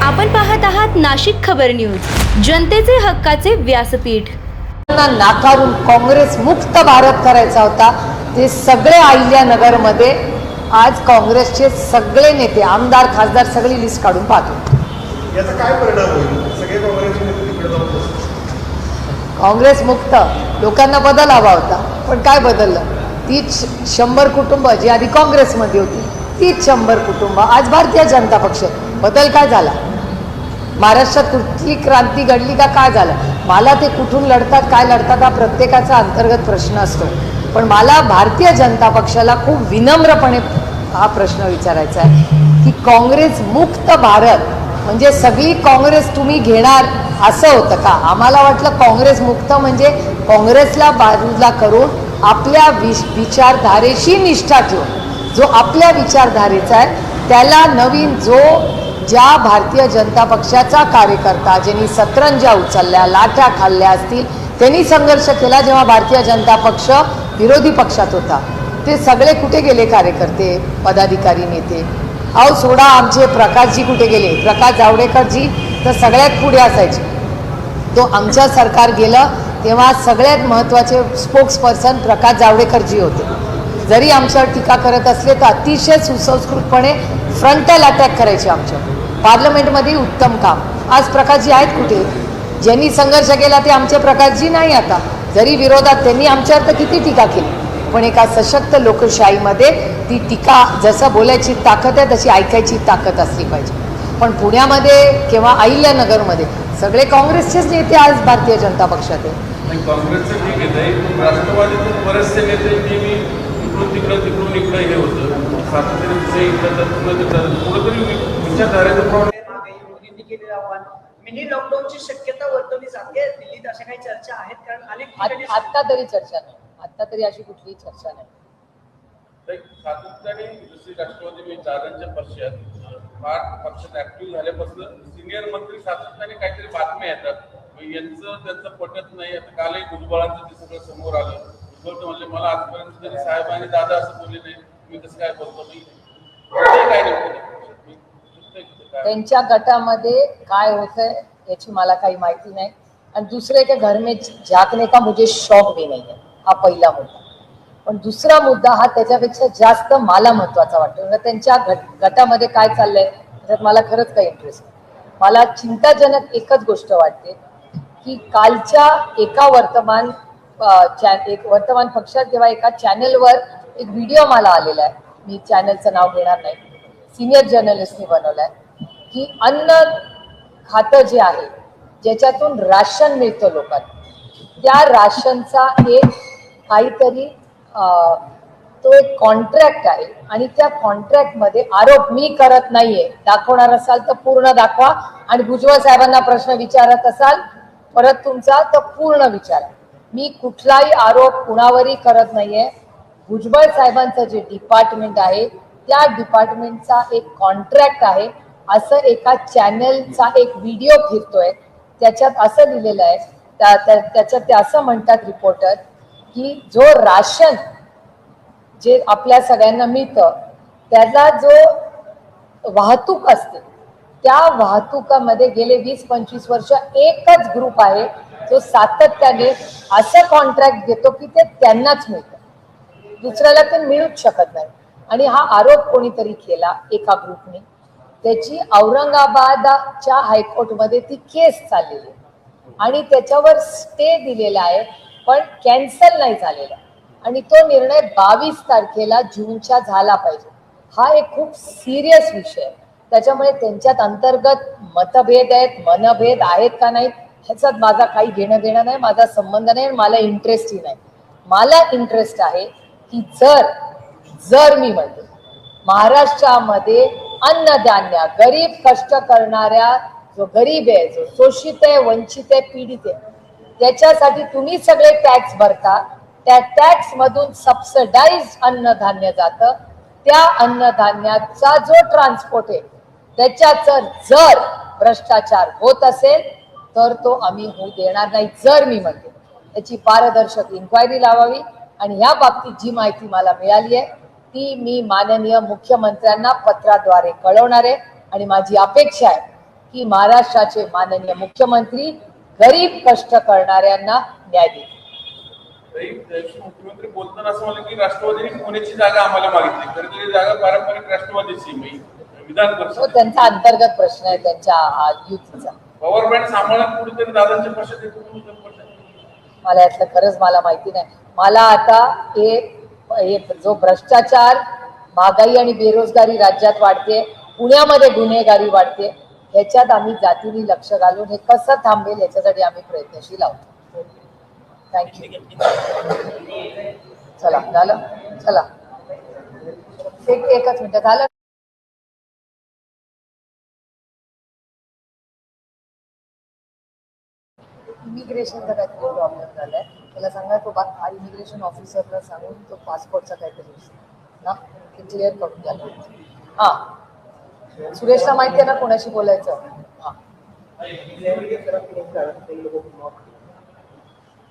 आपण पाहत आहात नाशिक खबर न्यूज, जनतेचे हक्काचे व्यासपीठ। नाकारून काँग्रेस मुक्त भारत करायचा होता। ते सगळे अहिल्यानगरमध्ये आज काँग्रेसचे सगळे नेते, आमदार, खासदार सगळी लिस्ट काढून पाहतो। याचा काय परिणाम होईल? सगळे काँग्रेसचे नेते तिकडे जाऊन बसले। काँग्रेस मुक्त लोकांना बदल हवा होता, पण काय बदललं? तीच 100 कुटुंब जी आधी काँग्रेसमध्ये होती, तीच 100 कुटुंब आज भारतीय जनता पक्ष। बदल काय झाला? महाराष्ट्रात कुठली क्रांती घडली का? काय झालं? मला ते कुठून लढतात, काय लढतात हा प्रत्येकाचा अंतर्गत प्रश्न असतो, पण मला भारतीय जनता पक्षाला खूप विनम्रपणे हा प्रश्न विचारायचा आहे की काँग्रेस मुक्त भारत म्हणजे सगळी काँग्रेस तुम्ही घेणार असं होतं का? आम्हाला वाटलं काँग्रेस मुक्त म्हणजे काँग्रेसला बाजूला करून आपल्या विचारधारेशी निष्ठा ठेवून जो आपल्या विचारधारेचा आहे त्याला नवीन ज्या भारतीय जनता पक्षाचा कार्यकर्ता ज्यांनी सतरंजा उचलल्या, लाठ्या खाल्ल्या असतील, त्यांनी संघर्ष केला जेव्हा भारतीय जनता पक्ष विरोधी पक्षात होता, ते सगळे कुठे गेले? कार्यकर्ते, पदाधिकारी, नेते? अहो सोडा, आमचे प्रकाशजी कुठे गेले? प्रकाश जावडेकरजी तर सगळ्यात पुढे असायचे। तो आमच्या सरकार गेलं तेव्हा सगळ्यात महत्त्वाचे स्पोक्सपर्सन प्रकाश जावडेकरजी होते। जरी आमच्यावर टीका करत असले तर अतिशय सुसंस्कृतपणे फ्रंटल अटॅक करायचे आमच्या पार्लमेंटमध्ये। उत्तम काम। आज प्रकाशजी आहेत कुठे? ज्यांनी संघर्ष केला ते आमचे प्रकाशजी नाही आता। जरी विरोधात त्यांनी आमच्यावर तर किती टीका केली, पण एका सशक्त लोकशाहीमध्ये ती टीका जसं बोलायची ताकद आहे तशी ऐकायची ताकद असली पाहिजे। पण पुण्यामध्ये किंवा अहिल्यानगरमध्ये सगळे काँग्रेसचेच नेते आज भारतीय जनता पक्षात आहे। काँग्रेसचं ठीक आहे, पण राष्ट्रवादीतून बरेचसे नेते नेहमी तिकडून इकडं हे होतं, सातत्याने कुठंतरी विचारधारेचं प्रॉब्लेम। मोदींनी केलेलं आव्हान मिनी लॉकडाऊनची शक्यता वर्तवली जाते दिल्लीत, अशा काही चर्चा आहेत? कारण अनेक आत्ता तरी चर्चा नाही, आत्ता तरी अशी कुठलीही चर्चा नाही। सातत्याने दुसरी राष्ट्रवादी दादांच्या पक्षात ऍक्टिव्ह झाल्यापासून सिनियर मंत्री सातत्याने काहीतरी बातम्या येतात, त्यांचं पटत नाही। आता कालही भुजबळांचं ते सगळं समोर आलं। भुजबळ म्हणले मला आजपर्यंत तरी साहेब आणि दादा असं बोलले नाही, मी कसं काय बोलतो? काय नाही, त्यांच्या गटामध्ये काय होतंय याची मला काही माहिती नाही, आणि दुसरे के घर में झांकने का मुझे शौक भी नहीं है, हा पहिला मुद्दा। पण दुसरा मुद्दा हा त्याच्यापेक्षा जास्त मला महत्त्वाचा वाटतो। म्हणजे त्यांच्या गटामध्ये काय चाललंय त्याच्यात मला खरंच काही इंटरेस्ट नाही। मला चिंताजनक एकच गोष्ट वाटते की कालच्या एका वर्तमान पक्षात जेव्हा एका चॅनलवर एक व्हिडिओ मला आलेला आहे, मी चॅनलचं नाव घेणार नाही, सिनियर जर्नलिस्टने बनवलाय की अन्न खातं जे आहे ज्याच्यातून राशन मिळतं लोकांना, त्या राशनचा एक काहीतरी तो एक कॉन्ट्रॅक्ट आहे, आणि त्या कॉन्ट्रॅक्टमध्ये आरोप मी करत नाहीये, दाखवणार असाल तर पूर्ण दाखवा, आणि भुजबळ साहेबांना प्रश्न विचारत असाल परत तुमचा तर पूर्ण विचारा। मी कुठलाही आरोप कुणावरही करत नाहीये। भुजबळ साहेबांचं जे डिपार्टमेंट आहे त्या डिपार्टमेंटचा एक कॉन्ट्रॅक्ट आहे असं एका चॅनलचा एक व्हिडिओ फिरतोय, त्याच्यात असं लिहिलेलं आहे, त्याच्यात ते असं म्हणतात रिपोर्टर की जो राशन जे आपल्या सगळ्यांना मिळतं त्याला जो वाहतूक असते त्या वाहतुकामध्ये गेले 20-25 वर्ष एकच ग्रुप आहे जो सातत्याने असं कॉन्ट्रॅक्ट देतो की ते त्यांनाच मिळतं, दुसऱ्याला ते मिळूच शकत नाही। आणि हा आरोप कोणीतरी केला एका ग्रुपने, त्याची औरंगाबादच्या हायकोर्टमध्ये ती केस चाललेली आहे आणि त्याच्यावर स्टे दिलेला आहे, पण कॅन्सल नाही झालेला, आणि तो निर्णय 22 तारखेला जूनच्या झाला पाहिजे। हा एक खूप सिरियस विषय आहे, त्याच्यामुळे त्यांच्यात अंतर्गत मतभेद आहेत, मनभेद आहेत का नाही ह्याच्यात माझा काही घेणं देणं नाही, माझा संबंध नाही, मला इंटरेस्टही नाही। मला इंटरेस्ट आहे की जर मी म्हणते महाराष्ट्रामध्ये अन्नधान्य गरीब कष्ट करणाऱ्या जो गरीब आहे, जो शोषित आहे, वंचित आहे, पीडित आहे, त्याच्यासाठी तुम्ही सगळे टॅक्स भरता, त्या टॅक्स मधून सबसिडाइज अन्नधान्य जातं, त्या अन्नधान्याचा जो ट्रान्सपोर्ट आहे त्याच्यात जर भ्रष्टाचार होत असेल तर तो आम्ही होऊ देणार नाही। जर मी म्हणते त्याची पारदर्शक इन्क्वायरी लावावी, आणि ह्या बाबतीत जी माहिती मला मिळाली आहे ती मी माननीय मुख्यमंत्र्यांना पत्राद्वारे कळवणार आहे, आणि माझी अपेक्षा आहे की महाराष्ट्राचे माननीय मुख्यमंत्री गरीब कष्ट करणाऱ्यांना न्याय देतील. मुख्यमंत्री बोलताना असं म्हणलं की राष्ट्रवादीने पुण्याची जागा आम्हाला मागितली, तर ती जागा पारंपरिक राष्ट्रवादीची विधान तो परिषद त्यांचा अंतर्गत प्रश्न आहे त्यांच्या युतीचा. पॉवर बँड सांभाळत कुठेतरी दादांच्या पक्षात येतो. मला यातलं खरंच मला माहिती नाही. मला आता हे जो भ्रष्टाचार, महागाई आणि बेरोजगारी राज्यात वाढते, पुण्यामध्ये गुन्हेगारी वाढते, ह्याच्यात आम्ही जातीने लक्ष घालून हे कसं थांबेल याच्यासाठी आम्ही प्रयत्नशील आहोत. थँक्यू. चला झालं, चला एकच मिनिट झालं. इमिग्रेशनचा काहीतरी प्रॉब्लेम झालाय, त्याला सांगा तो इमिग्रेशन ऑफिसरला सांगून तो पासपोर्टचा काहीतरी ना ते क्लिअर करून द्या. हा सुरेशला माहिती आहे ना कोणाशी बोलायचं. हाँ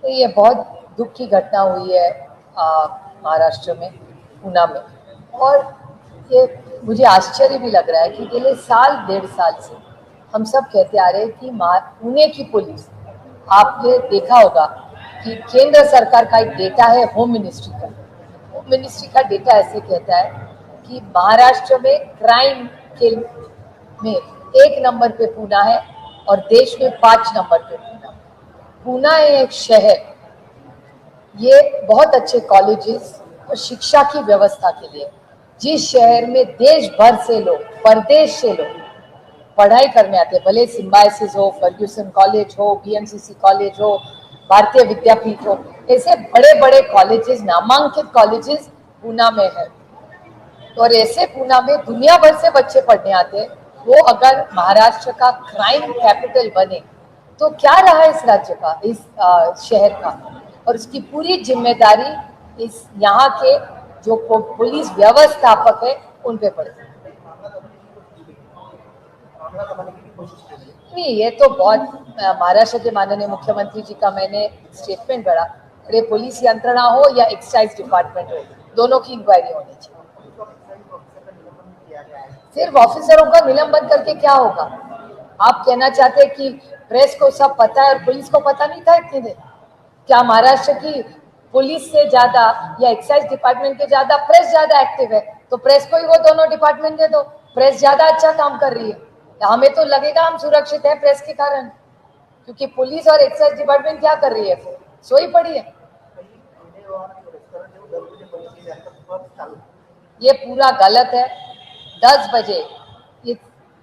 तो ये बहुत दुख की घटना हुई है महाराष्ट्र में, पूना में, और ये मुझे आश्चर्य भी लग रहा है कि पिछले साल 1.5 साल से हम सब कहते आ रहे हैं कि पुणे की पुलिस, आपने देखा होगा कि केंद्र सरकार का एक डेटा है होम मिनिस्ट्री का. होम मिनिस्ट्री का डेटा ऐसे कहता है कि महाराष्ट्र में क्राइम के में 1 नंबर पे पूना है और देश में 5 नंबर पे पूना. पूना है एक शहर, ये बहुत अच्छे कॉलेजेस और शिक्षा की व्यवस्था के लिए, जिस शहर में देश भर से लोग, परदेश से लोग पढ़ाई करने आते हैं, भले सिम्बायसिस हो, फर्ग्यूसन कॉलेज हो, बीएमसीसी कॉलेज हो, भारतीय विद्यापीठ हो, ऐसे बड़े बड़े कॉलेजेस, नामांकित कॉलेजेस पूना में है. और ऐसे पूना में दुनिया भर से बच्चे पढ़ने आते हैं. वो अगर महाराष्ट्र का क्राइम कैपिटल बने तो क्या रहा इस राज्य का, इस शहर का, और उसकी पूरी जिम्मेदारी इस यहाँ के जो पुलिस व्यवस्थापक है उन पे पड़े. नहीं, ये तो बहुत महाराष्ट्र के माननीय मुख्यमंत्री जी का मैंने स्टेटमेंट पढ़ा. अरे पुलिस यंत्रणा हो या एक्साइज डिपार्टमेंट हो, दोनों की इंक्वायरी होनी चाहिए. सिर्फ ऑफिसरों का निलंबन करके क्या होगा? आप कहना चाहते हैं कि प्रेस को सब पता है और पुलिस को पता नहीं था इतने दिन? क्या महाराष्ट्र की पुलिस से ज्यादा या एक्साइज डिपार्टमेंट के ज्यादा प्रेस ज्यादा एक्टिव है? तो प्रेस को ही वो दोनों डिपार्टमेंट दे दो. प्रेस ज्यादा अच्छा काम कर रही है. हमें तो लगेगा हम सुरक्षित है प्रेस के कारण, क्योंकि पुलिस और एक्साइज डिपार्टमेंट क्या कर रही है? सोई पड़ी है. ये पूरा गलत है. 10 बजे ये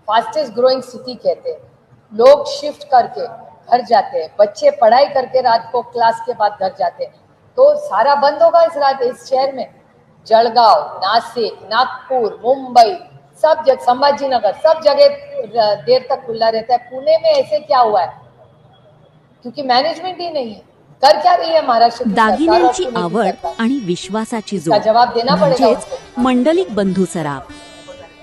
फास्टेस्ट ग्रोइंग सिटी कहते हैं. लोग शिफ्ट करके घर जाते हैं, बच्चे पढ़ाई करके रात को क्लास के बाद घर जाते हैं, तो सारा बंद होगा इस शहर में. जळगाव, नासिक, नागपुर, मुंबई, सब जगह, संभाजीनगर, सब जगह देर तक खुला रहता है. पुणे में ऐसे क्या हुआ है? क्योंकि मैनेजमेंट ही नहीं है. कर क्या रही है महाराष्ट्र की सरकार? दागिन्यांची आवड आणि विश्वासाची इसका जोड जवाब देना पड़ेगा म्हणजेच उसको. मंडलिक बंधू सराफ.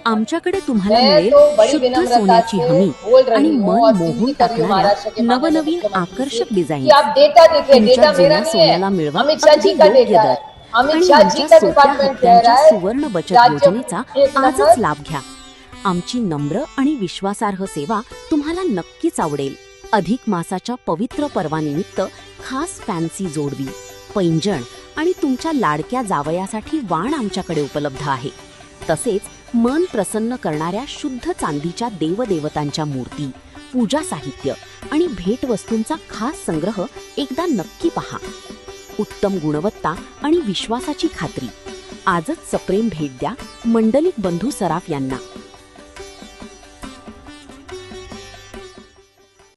आमच्याकडे तुम्हाला मैं मिळेल तो बड़ी शुद्ध विनम्रता सोन्याची से हमी बोल रही आणि हूँ मन और मोहून विनती कर रही हूँ महाराष्ट्र के टाकणाऱ्या माननीय नवनवीन मुख्यमंत्री आकर्षक जी, डिझाईन. कि आप डेटा देखिए. तुमच्या डेटा मेरा जुन्या नहीं सोन्याला है, मिळवा अमित शाह जी अगदी का योग्य डेटा दर है. अमित आणि शाह जी आमच्या का सोप्या डिपार्टमेंट कह रहा हप्त्यांच्या है सुवर्ण बचत राज्य योजनेचा एक नंबर. आजच लाभ घ्या. आमची नम्र आणि विश्वासार्ह सेवा तुम्हाला नक्कीच आवडेल. अधिक मासाच्या पवित्र पर्वानिमित्त खास फॅन्सी जोडवी, पैंजण आणि तुमच्या लाडक्या जावयासाठी वाण आमच्याकडे उपलब्ध आहे. तसेच मन प्रसन्न करणाऱ्या शुद्ध चांदीच्या देवदेवतांच्या मूर्ती, पूजा साहित्य आणि भेटवस्तूंचा खास संग्रह एकदा नक्की पहा. उत्तम गुणवत्ता आणि विश्वासाची खात्री. आजच सप्रेम भेट द्या मंडलिक बंधू सराफ यांना.